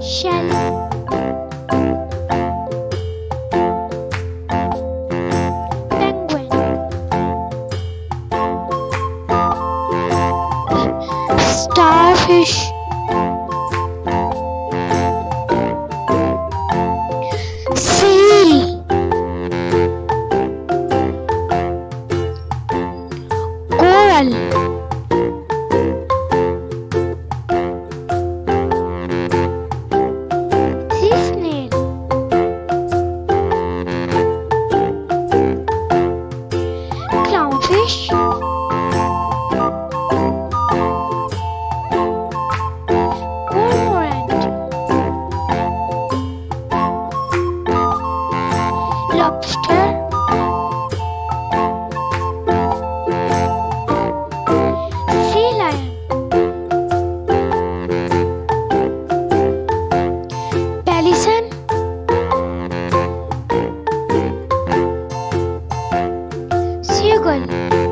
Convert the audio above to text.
shell, penguin, starfish, seal, coral, sea snail, clownfish, cormorant, lobster, sea lion, pelican, seagull.